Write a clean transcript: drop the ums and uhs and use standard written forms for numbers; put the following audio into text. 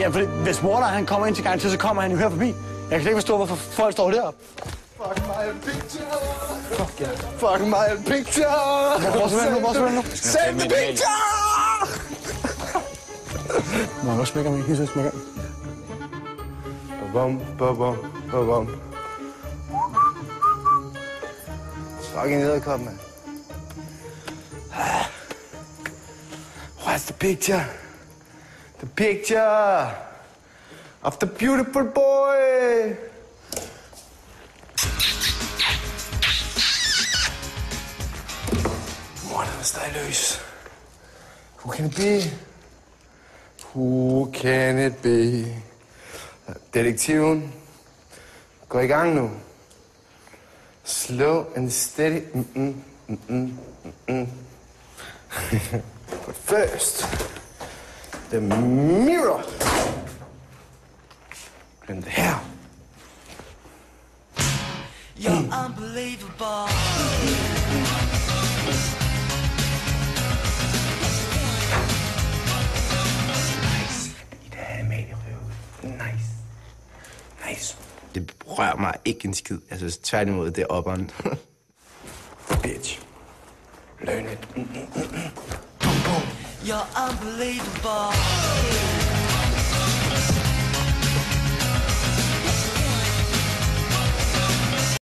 Ja, fordi hvis Morder han kommer ind til garanti, så kommer han jo her forbi. Jeg kan slet ikke forstå, hvorfor folk står deroppe. Fuck my picture! Fuck ja. Fuck my picture! Hvor skal du nu? Send the picture! Må jeg også smække mig? Jeg smækker. Bum, bum, bum. Fucking edderkop, mand. What's the picture? The picture of the beautiful boy. Morten er stadig løs. Who can it be? Who can it be? Detektiven. Gå i gang nu. Slow and steady. But first, the mirror. Glem det her. You're unbelievable. Nice. I det her med i røvet. Nice. Det rører mig ikke en skid. Jeg synes tværtimod, det er opperen. Bitch. Learn it. You're unbelievable.